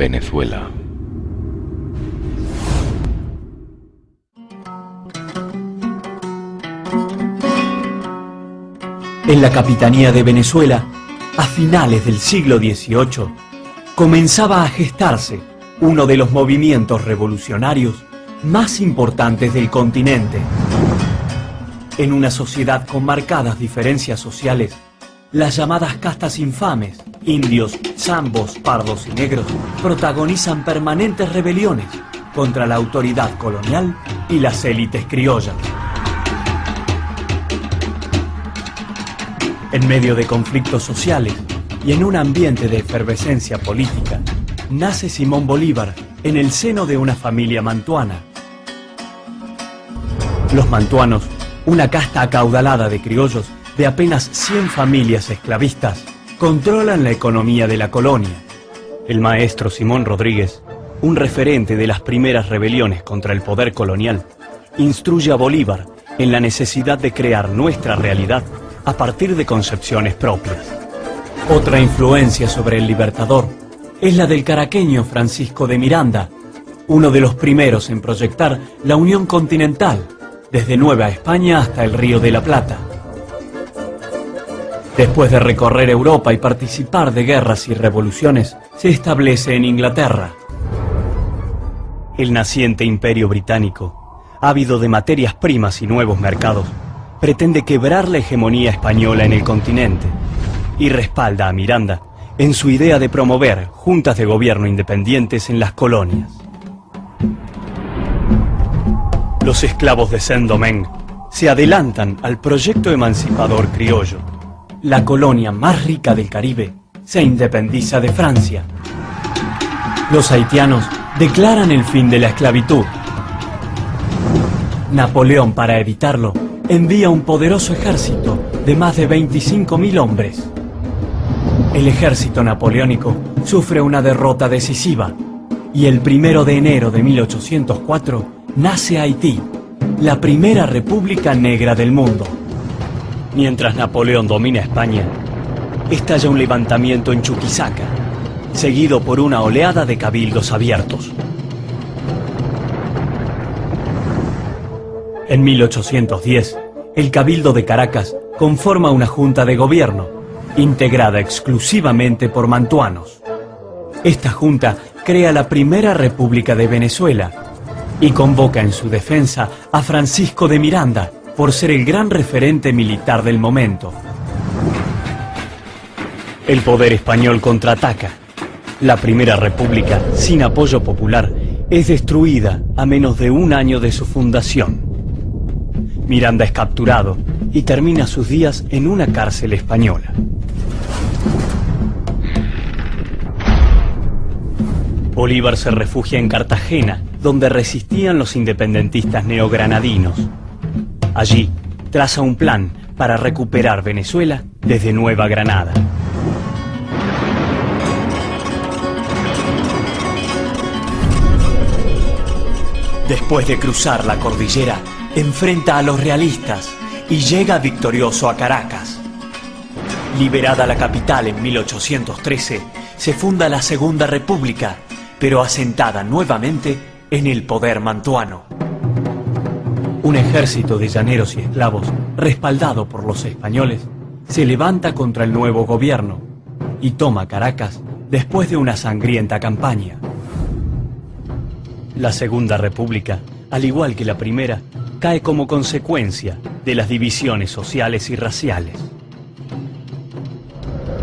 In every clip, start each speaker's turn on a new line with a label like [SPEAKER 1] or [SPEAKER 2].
[SPEAKER 1] Venezuela.
[SPEAKER 2] En la capitanía de Venezuela, a finales del siglo XVIII, comenzaba a gestarse uno de los movimientos revolucionarios más importantes del continente. En una sociedad con marcadas diferencias sociales, las llamadas castas infames, indios, zambos, pardos y negros, protagonizan permanentes rebeliones contra la autoridad colonial y las élites criollas. En medio de conflictos sociales y en un ambiente de efervescencia política, nace Simón Bolívar en el seno de una familia mantuana. Los mantuanos, una casta acaudalada de criollos de apenas 100 familias esclavistas, controlan la economía de la colonia. El maestro Simón Rodríguez, un referente de las primeras rebeliones contra el poder colonial, instruye a Bolívar en la necesidad de crear nuestra realidad a partir de concepciones propias. Otra influencia sobre el libertador es la del caraqueño Francisco de Miranda, uno de los primeros en proyectar la unión continental, desde Nueva España hasta el Río de la Plata. Después de recorrer Europa y participar de guerras y revoluciones, se establece en Inglaterra. El naciente imperio británico, ávido de materias primas y nuevos mercados, pretende quebrar la hegemonía española en el continente y respalda a Miranda en su idea de promover juntas de gobierno independientes en las colonias. Los esclavos de Saint-Domingue se adelantan al proyecto emancipador criollo. La colonia más rica del Caribe se independiza de Francia. Los haitianos declaran el fin de la esclavitud. Napoleón, para evitarlo, envía un poderoso ejército de más de 25.000 hombres. El ejército napoleónico sufre una derrota decisiva y el 1 de enero de 1804 nace Haití, la primera república negra del mundo. Mientras Napoleón domina España, estalla un levantamiento en Chuquisaca, seguido por una oleada de cabildos abiertos. En 1810, el Cabildo de Caracas conforma una junta de gobierno, integrada exclusivamente por mantuanos. Esta junta crea la primera República de Venezuela y convoca en su defensa a Francisco de Miranda por ser el gran referente militar del momento. El poder español contraataca. La primera República, sin apoyo popular, es destruida a menos de un año de su fundación. Miranda es capturado y termina sus días en una cárcel española. Bolívar se refugia en Cartagena, donde resistían los independentistas neogranadinos. Allí traza un plan para recuperar Venezuela desde Nueva Granada. Después de cruzar la cordillera, enfrenta a los realistas y llega victorioso a Caracas. Liberada la capital en 1813, se funda la Segunda República, pero asentada nuevamente en el poder mantuano. Un ejército de llaneros y esclavos, respaldado por los españoles, se levanta contra el nuevo gobierno y toma Caracas después de una sangrienta campaña. La Segunda República, al igual que la primera, cae como consecuencia de las divisiones sociales y raciales.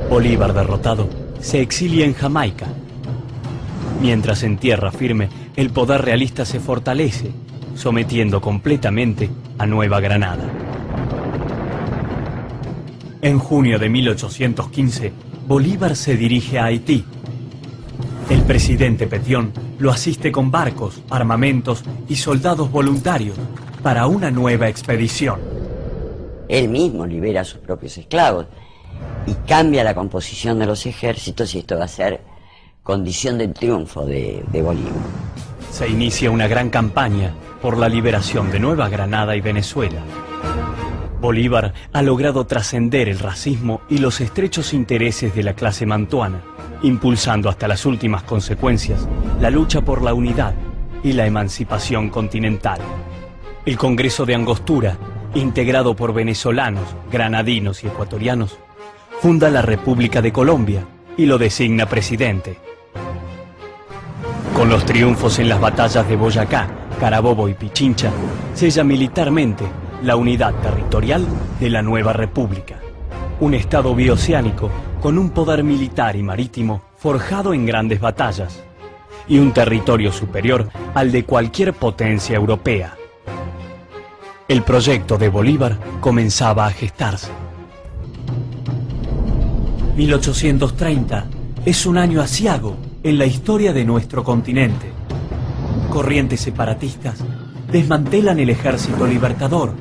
[SPEAKER 2] Bolívar, derrotado, se exilia en Jamaica. Mientras en tierra firme, el poder realista se fortalece, sometiendo completamente a Nueva Granada. En junio de 1815, Bolívar se dirige a Haití. El presidente Petión lo asiste con barcos, armamentos y soldados voluntarios para una nueva expedición.
[SPEAKER 3] Él mismo libera a sus propios esclavos y cambia la composición de los ejércitos, y esto va a ser condición del triunfo de Bolívar.
[SPEAKER 2] Se inicia una gran campaña por la liberación de Nueva Granada y Venezuela. Bolívar ha logrado trascender el racismo y los estrechos intereses de la clase mantuana, impulsando hasta las últimas consecuencias la lucha por la unidad y la emancipación continental. El Congreso de Angostura, integrado por venezolanos, granadinos y ecuatorianos, funda la República de Colombia y lo designa presidente. Con los triunfos en las batallas de Boyacá, Carabobo y Pichincha, sella militarmente la unidad territorial de la nueva república. Un estado bioceánico con un poder militar y marítimo forjado en grandes batallas y un territorio superior al de cualquier potencia europea. El proyecto de Bolívar comenzaba a gestarse. 1830 es un año aciago en la historia de nuestro continente. Corrientes separatistas desmantelan el ejército libertador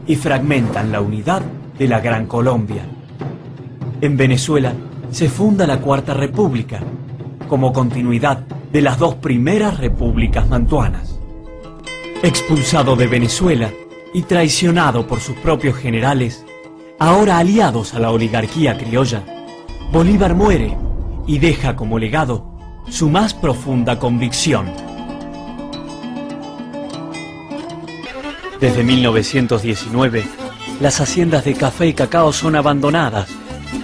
[SPEAKER 2] y fragmentan la unidad de la Gran Colombia. En Venezuela se funda la Cuarta República, como continuidad de las dos primeras repúblicas mantuanas. Expulsado de Venezuela y traicionado por sus propios generales, ahora aliados a la oligarquía criolla, Bolívar muere y deja como legado su más profunda convicción. Desde 1919, las haciendas de café y cacao son abandonadas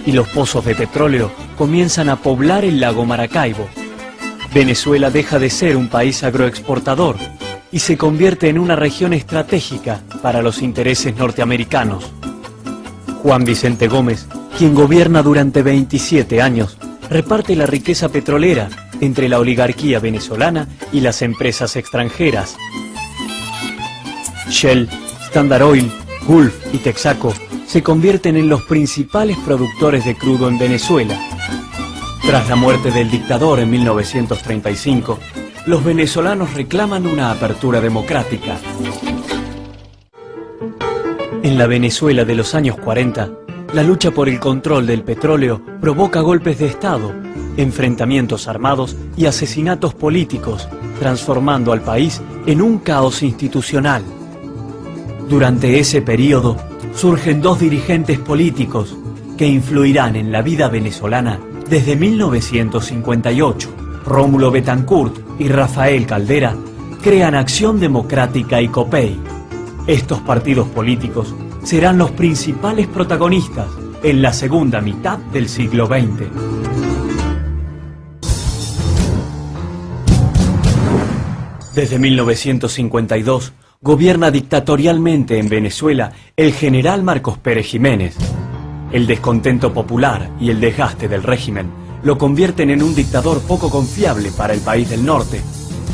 [SPEAKER 2] y los pozos de petróleo comienzan a poblar el lago Maracaibo. Venezuela deja de ser un país agroexportador y se convierte en una región estratégica para los intereses norteamericanos. Juan Vicente Gómez, quien gobierna durante 27 años, reparte la riqueza petrolera entre la oligarquía venezolana y las empresas extranjeras. Shell, Standard Oil, Gulf y Texaco se convierten en los principales productores de crudo en Venezuela. Tras la muerte del dictador en 1935, los venezolanos reclaman una apertura democrática. En la Venezuela de los años 40, la lucha por el control del petróleo provoca golpes de Estado, enfrentamientos armados y asesinatos políticos, transformando al país en un caos institucional. Durante ese periodo, surgen dos dirigentes políticos que influirán en la vida venezolana desde 1958. Rómulo Betancourt y Rafael Caldera crean Acción Democrática y COPEI. Estos partidos políticos serán los principales protagonistas en la segunda mitad del siglo XX. Desde 1952, gobierna dictatorialmente en Venezuela el general Marcos Pérez Jiménez. El descontento popular y el desgaste del régimen lo convierten en un dictador poco confiable para el país del norte,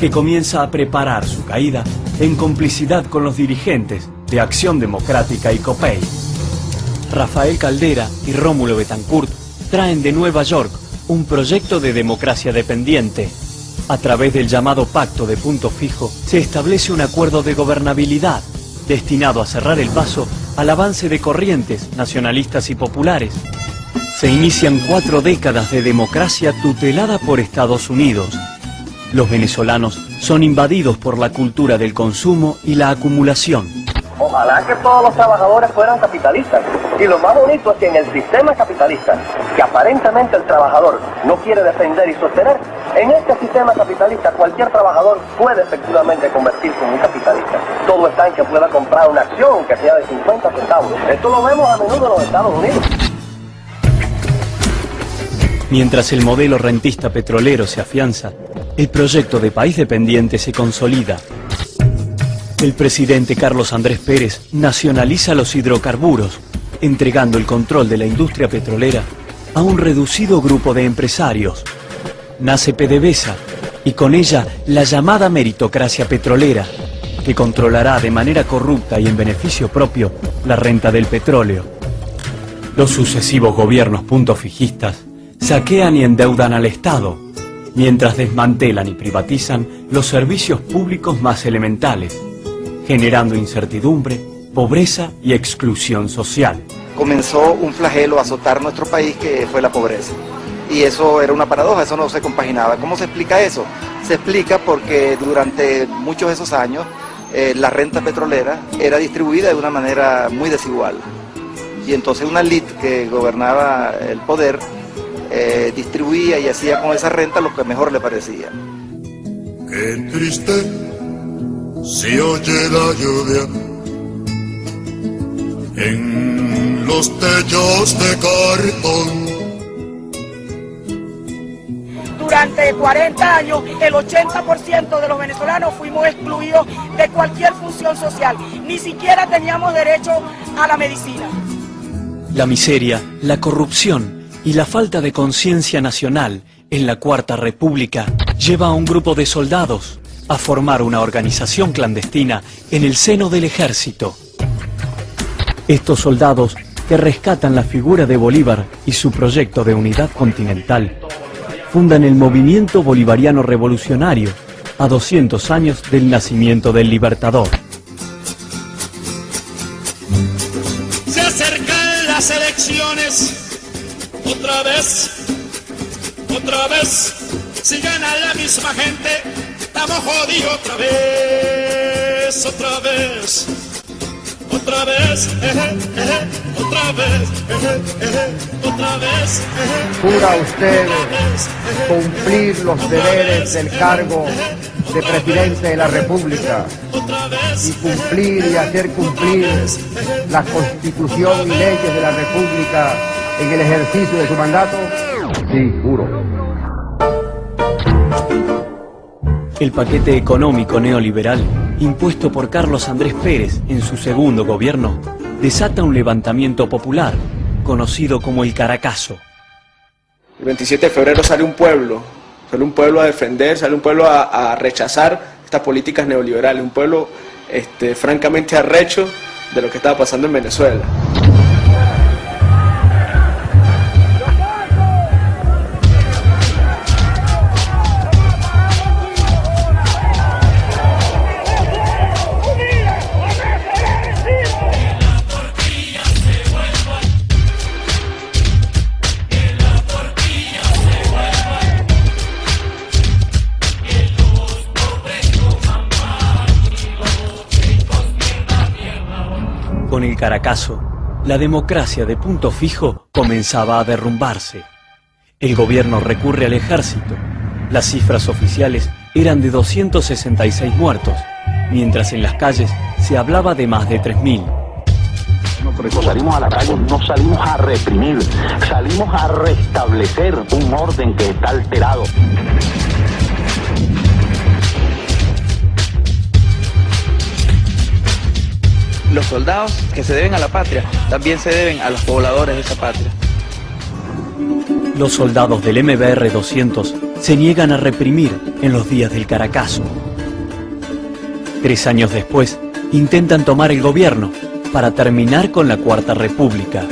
[SPEAKER 2] que comienza a preparar su caída en complicidad con los dirigentes de Acción Democrática y COPEI. Rafael Caldera y Rómulo Betancourt traen de Nueva York un proyecto de democracia dependiente. A través del llamado Pacto de Punto Fijo se establece un acuerdo de gobernabilidad destinado a cerrar el paso al avance de corrientes nacionalistas y populares. Se inician 4 décadas de democracia tutelada por Estados Unidos. Los venezolanos son invadidos por la cultura del consumo y la acumulación.
[SPEAKER 1] Ojalá que todos los trabajadores fueran capitalistas. Y lo más bonito es que en el sistema capitalista, que aparentemente el trabajador no quiere defender y sostener, en este sistema capitalista cualquier trabajador puede efectivamente convertirse en un capitalista. Todo está en que pueda comprar una acción que sea de 50 centavos. Esto lo vemos a menudo en los Estados Unidos.
[SPEAKER 2] Mientras el modelo rentista petrolero se afianza, el proyecto de país dependiente se consolida. El presidente Carlos Andrés Pérez nacionaliza los hidrocarburos, entregando el control de la industria petrolera a un reducido grupo de empresarios. Nace PDVSA y con ella la llamada meritocracia petrolera, que controlará de manera corrupta y en beneficio propio la renta del petróleo. Los sucesivos gobiernos puntofijistas saquean y endeudan al Estado, mientras desmantelan y privatizan los servicios públicos más elementales, generando incertidumbre, pobreza y exclusión social.
[SPEAKER 4] Comenzó un flagelo a azotar nuestro país, que fue la pobreza. Y eso era una paradoja, eso no se compaginaba. ¿Cómo se explica eso? Se explica porque durante muchos de esos años la renta petrolera era distribuida de una manera muy desigual. Y entonces una élite que gobernaba el poder distribuía y hacía con esa renta lo que mejor le parecía.
[SPEAKER 5] Qué triste se oye la lluvia en los techos de cartón.
[SPEAKER 6] Durante 40 años, el 80% de los venezolanos fuimos excluidos de cualquier función social. Ni siquiera teníamos derecho a la medicina.
[SPEAKER 2] La miseria, la corrupción y la falta de conciencia nacional en la Cuarta República lleva a un grupo de soldados a formar una organización clandestina en el seno del ejército. Estos soldados, que rescatan la figura de Bolívar y su proyecto de unidad continental, fundan el Movimiento Bolivariano Revolucionario a 200 años del nacimiento del Libertador.
[SPEAKER 7] Se acercan las elecciones, otra vez, si gana la misma gente, estamos jodidos otra vez, otra vez, otra vez, otra vez.
[SPEAKER 8] ¿Jura usted cumplir los deberes del cargo de presidente de la República y cumplir y hacer cumplir la Constitución y leyes de la República en el ejercicio de su mandato? Sí, juro.
[SPEAKER 2] El paquete económico neoliberal impuesto por Carlos Andrés Pérez en su segundo gobierno desata un levantamiento popular conocido como el Caracazo.
[SPEAKER 9] El 27 de febrero sale un pueblo a defender, sale un pueblo a rechazar estas políticas neoliberales, un pueblo francamente arrecho de lo que estaba pasando en Venezuela.
[SPEAKER 2] Con el Caracazo, la democracia de Punto Fijo comenzaba a derrumbarse. El gobierno recurre al ejército. Las cifras oficiales eran de 266 muertos, mientras en las calles se hablaba de más de 3.000.
[SPEAKER 10] Nosotros salimos a la calle, no salimos a reprimir, salimos a restablecer un orden que está alterado.
[SPEAKER 11] Los soldados que se deben a la patria también se deben a los pobladores de esa patria.
[SPEAKER 2] Los soldados del MBR 200 se niegan a reprimir en los días del Caracazo. 3 años después, intentan tomar el gobierno para terminar con la Cuarta República.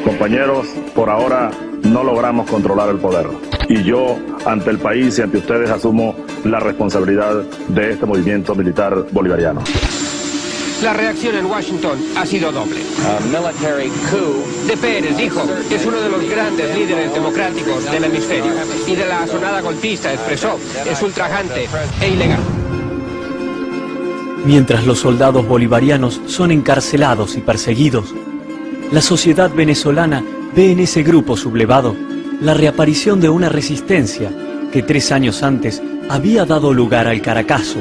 [SPEAKER 12] Compañeros, por ahora no logramos controlar el poder. Y yo, ante el país y ante ustedes, asumo la responsabilidad de este movimiento militar bolivariano.
[SPEAKER 13] La reacción en Washington ha sido doble. De Pérez dijo que es uno de los grandes líderes democráticos del hemisferio y de la asonada golpista expresó es ultrajante e ilegal.
[SPEAKER 2] Mientras los soldados bolivarianos son encarcelados y perseguidos, la sociedad venezolana ve en ese grupo sublevado la reaparición de una resistencia que 3 años antes había dado lugar al Caracazo.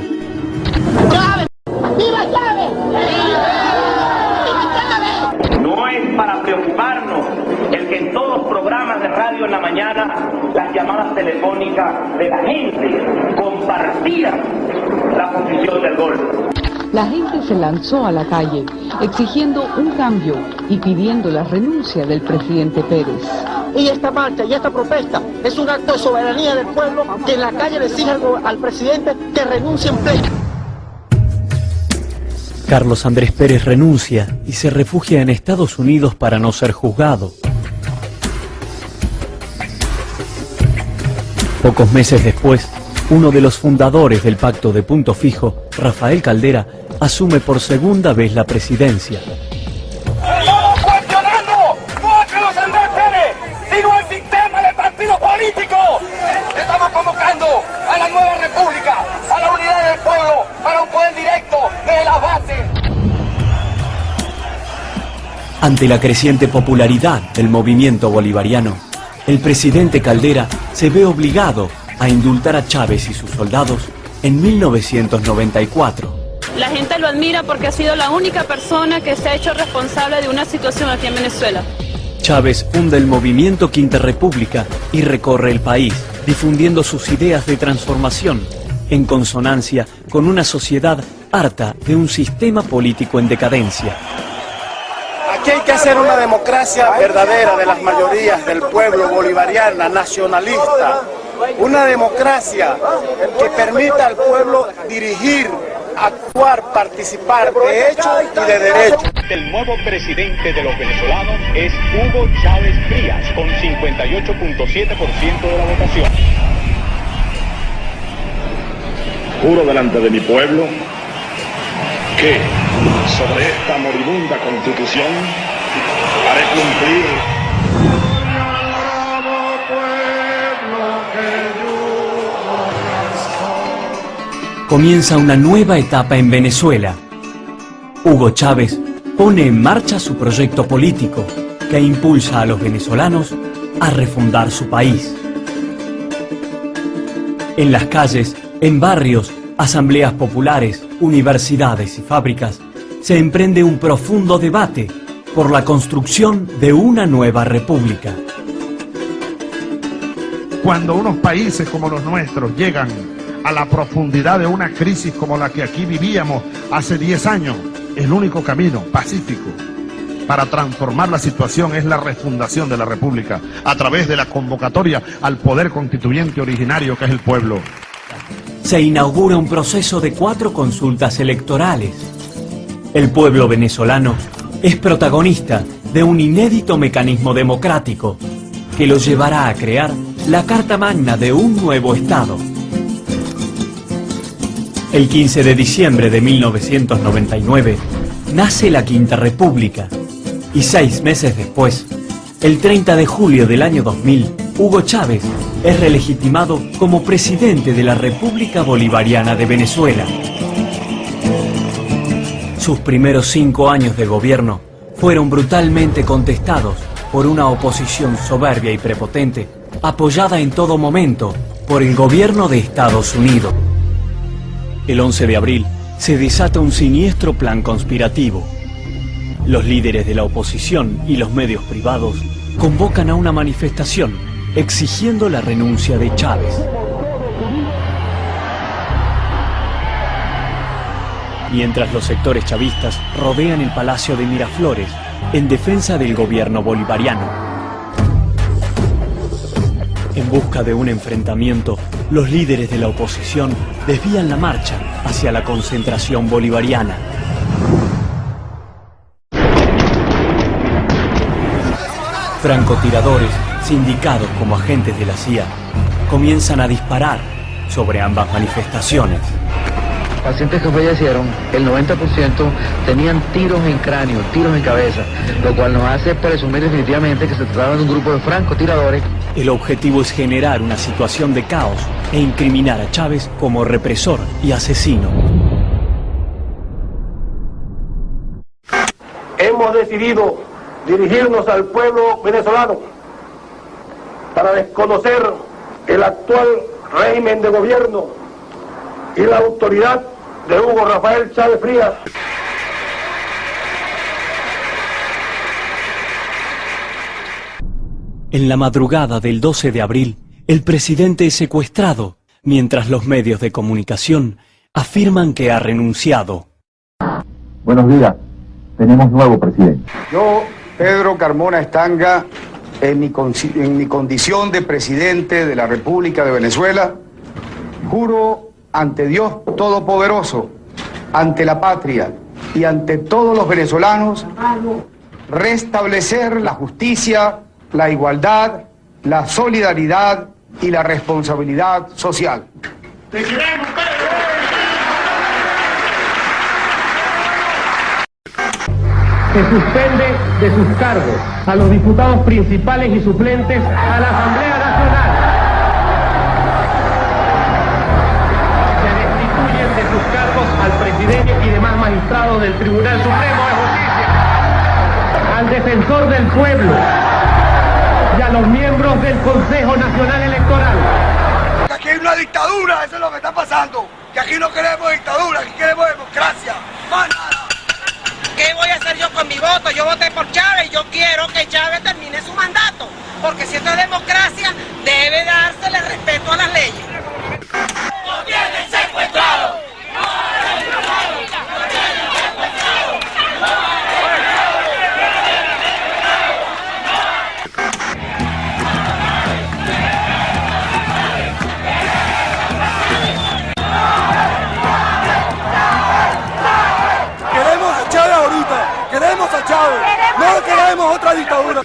[SPEAKER 14] No es para preocuparnos el que en todos los programas de radio en la mañana las llamadas telefónicas de la gente compartían la posición del golpe.
[SPEAKER 15] La gente se lanzó a la calle exigiendo un cambio y pidiendo la renuncia del presidente Pérez.
[SPEAKER 16] Y esta marcha y esta protesta es un acto de soberanía del pueblo que en la calle le exige al presidente que renuncie en pleno.
[SPEAKER 2] Carlos Andrés Pérez renuncia y se refugia en Estados Unidos para no ser juzgado. Pocos meses después, uno de los fundadores del Pacto de Punto Fijo, Rafael Caldera, asume por segunda vez la presidencia.
[SPEAKER 17] Estamos cuestionando no a Carlos Andrés Pérez, sino al sistema de partido político. Estamos convocando a la nueva república, a la unidad del pueblo, para un poder directo,
[SPEAKER 2] Ante la creciente popularidad del movimiento bolivariano, el presidente Caldera se ve obligado a indultar a Chávez y sus soldados en 1994.
[SPEAKER 18] La gente lo admira porque ha sido la única persona que se ha hecho responsable de una situación aquí en Venezuela.
[SPEAKER 2] Chávez funda el movimiento Quinta República y recorre el país, difundiendo sus ideas de transformación, en consonancia con una sociedad harta de un sistema político en decadencia.
[SPEAKER 19] Aquí hay que hacer una democracia verdadera de las mayorías del pueblo, bolivariana, nacionalista. Una democracia que permita al pueblo dirigir, actuar, participar de hecho y de derecho.
[SPEAKER 20] El nuevo presidente de los venezolanos es Hugo Chávez Frías, con 58.7% de la votación.
[SPEAKER 12] Juro delante de mi pueblo que sobre esta moribunda constitución haré cumplir.
[SPEAKER 2] Comienza una nueva etapa en Venezuela. Hugo Chávez pone en marcha su proyecto político que impulsa a los venezolanos a refundar su país. En las calles, en barrios, asambleas populares, universidades y fábricas, se emprende un profundo debate por la construcción de una nueva república.
[SPEAKER 21] Cuando unos países como los nuestros llegan a la profundidad de una crisis como la que aquí vivíamos hace 10 años, el único camino pacífico para transformar la situación es la refundación de la República a través de la convocatoria al poder constituyente originario que es el pueblo.
[SPEAKER 2] Se inaugura un proceso de 4 consultas electorales. El pueblo venezolano es protagonista de un inédito mecanismo democrático que lo llevará a crear la Carta Magna de un nuevo Estado. El 15 de diciembre de 1999 nace la Quinta República y 6 meses después, el 30 de julio del año 2000, Hugo Chávez es relegitimado como presidente de la República Bolivariana de Venezuela. Sus primeros 5 años de gobierno fueron brutalmente contestados por una oposición soberbia y prepotente, apoyada en todo momento por el gobierno de Estados Unidos. El 11 de abril se desata un siniestro plan conspirativo. Los líderes de la oposición y los medios privados convocan a una manifestación exigiendo la renuncia de Chávez. Mientras los sectores chavistas rodean el Palacio de Miraflores en defensa del gobierno bolivariano. En busca de un enfrentamiento, los líderes de la oposición desvían la marcha hacia la concentración bolivariana. Francotiradores, sindicados como agentes de la CIA, comienzan a disparar sobre ambas manifestaciones.
[SPEAKER 22] Pacientes que fallecieron, el 90% tenían tiros en cráneo, tiros en cabeza, lo cual nos hace presumir definitivamente que se trataba de un grupo de francotiradores.
[SPEAKER 2] El objetivo es generar una situación de caos e incriminar a Chávez como represor y asesino.
[SPEAKER 19] Hemos decidido dirigirnos al pueblo venezolano para desconocer el actual régimen de gobierno y la autoridad de Hugo Rafael Chávez Frías.
[SPEAKER 2] En la madrugada del 12 de abril, el presidente es secuestrado, mientras los medios de comunicación afirman que ha renunciado.
[SPEAKER 23] Buenos días, tenemos nuevo presidente.
[SPEAKER 24] Yo, Pedro Carmona Estanga, en mi condición de presidente de la República de Venezuela, juro ante Dios Todopoderoso, ante la patria y ante todos los venezolanos, restablecer la justicia, la igualdad, la solidaridad y la responsabilidad social.
[SPEAKER 17] ¡Te queremos, Pedro!
[SPEAKER 13] Se suspende de sus cargos a los diputados principales y suplentes a la Asamblea Nacional. Se destituyen de sus cargos al presidente y demás magistrados del Tribunal Supremo de Justicia. Al defensor del pueblo y a los miembros del Consejo Nacional Electoral.
[SPEAKER 1] Aquí hay una dictadura, eso es lo que está pasando. Que aquí no queremos dictadura, aquí queremos democracia. Más nada.
[SPEAKER 3] ¿Qué voy a hacer yo con mi voto? Yo voté por Chávez y yo quiero que Chávez termine su mandato. Porque si esto es democracia, debe dársele respeto a las leyes.
[SPEAKER 17] ¡Nos tienen secuestrados!
[SPEAKER 1] Queremos a Chávez ahorita, queremos a Chávez, no queremos otra dictadura.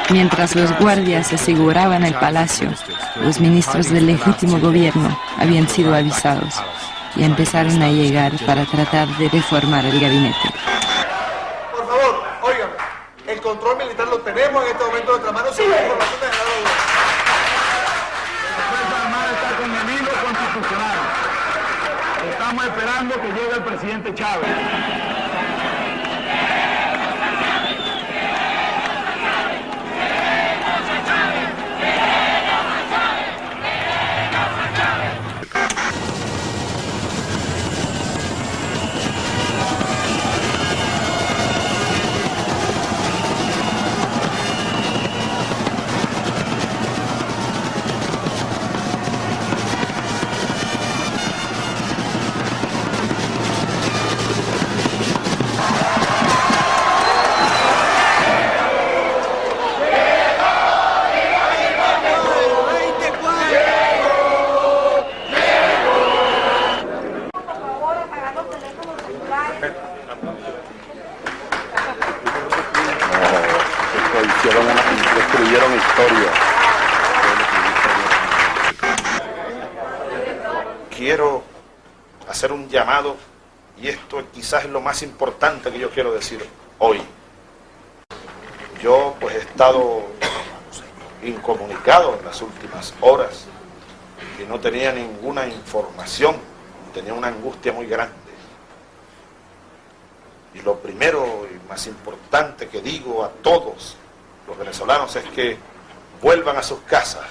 [SPEAKER 4] Mientras los guardias aseguraban el palacio, los ministros del legítimo gobierno habían sido avisados y empezaron a llegar para tratar de reformar el gabinete.
[SPEAKER 1] Por favor, oigan, el control militar lo tenemos en este momento en nuestra mano sobre la información de General Odón.
[SPEAKER 12] La Fuerza Armada está con enemigos constitucional. Estamos esperando que llegue el presidente Chávez. Destruyeron historia.
[SPEAKER 5] Quiero hacer un llamado, y esto quizás es lo más importante que yo quiero decir hoy. Yo pues he estado incomunicado en las últimas horas y no tenía ninguna información, tenía una angustia muy grande. Y lo primero y más importante que digo a todos los venezolanos es que vuelvan a sus casas,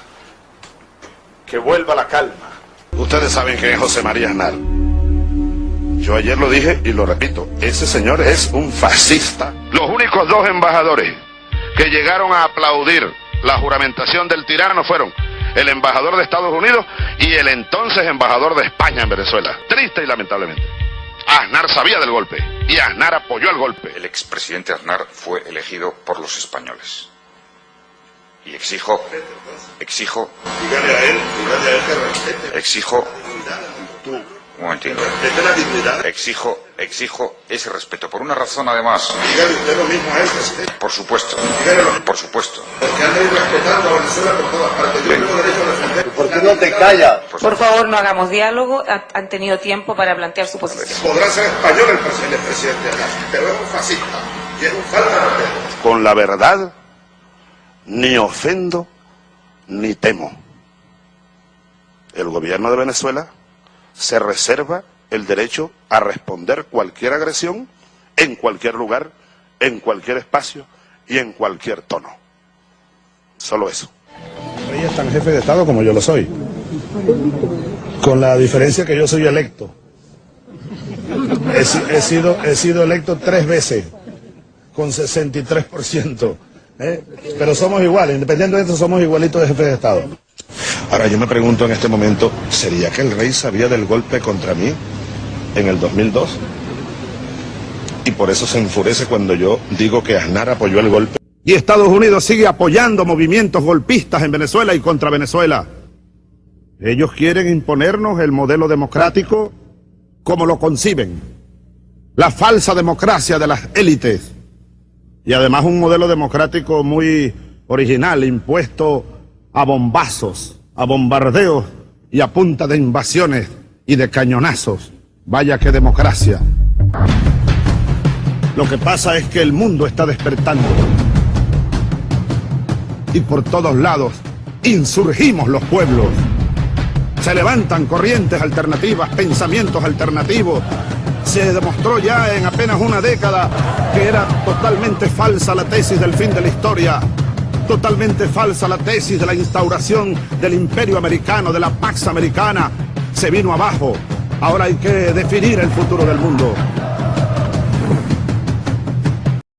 [SPEAKER 5] que vuelva la calma.
[SPEAKER 12] Ustedes saben quién es José María Aznar. Yo ayer lo dije y lo repito, ese señor es un fascista. Los únicos dos embajadores que llegaron a aplaudir la juramentación del tirano fueron el embajador de Estados Unidos y el entonces embajador de España en Venezuela. Triste y lamentablemente. Aznar sabía del golpe y Aznar apoyó el golpe.
[SPEAKER 25] El expresidente Aznar fue elegido por los españoles. Y exijo...
[SPEAKER 12] Dígale a él que respete.
[SPEAKER 25] Exijo...
[SPEAKER 12] Tú.
[SPEAKER 25] Un momentito.
[SPEAKER 12] Respete la dignidad.
[SPEAKER 25] Exijo ese respeto. Por una razón, además.
[SPEAKER 12] Dígale usted lo mismo a él, respete.
[SPEAKER 25] Por supuesto.
[SPEAKER 12] Por supuesto. Porque han ido respetando a Venezuela por todas partes. Yo tengo derecho a defender.
[SPEAKER 1] ¿Por qué no te callas?
[SPEAKER 3] Por favor, no hagamos diálogo. Han tenido tiempo para plantear su posición.
[SPEAKER 12] Podrá ser español el presidente Aznar, pero es un fascista y es un falta de respeto. Con la verdad, ni ofendo, ni temo. El gobierno de Venezuela se reserva el derecho a responder cualquier agresión en cualquier lugar, en cualquier espacio y en cualquier tono. Solo eso. Ella es tan jefe de Estado como yo lo soy, con la diferencia que yo soy electo. He sido electo 3 veces, con 63%. Pero somos iguales, independientemente de eso, somos igualitos de jefes de Estado. Ahora yo me pregunto en este momento, ¿sería que el rey sabía del golpe contra mí en el 2002? Y por eso se enfurece cuando yo digo que Aznar apoyó el golpe. Y Estados Unidos sigue apoyando movimientos golpistas en Venezuela y contra Venezuela. Ellos quieren imponernos el modelo democrático como lo conciben. La falsa democracia de las élites. Y además un modelo democrático muy original, impuesto a bombazos, a bombardeos y a punta de invasiones y de cañonazos. Vaya que democracia. Lo que pasa es que el mundo está despertando. Y por todos lados insurgimos los pueblos. Se levantan corrientes alternativas, pensamientos alternativos. Se demostró ya en apenas una década que era totalmente falsa la tesis del fin de la historia. Totalmente falsa la tesis de la instauración del imperio americano, de la Pax Americana. Se vino abajo. Ahora hay que definir el futuro del mundo.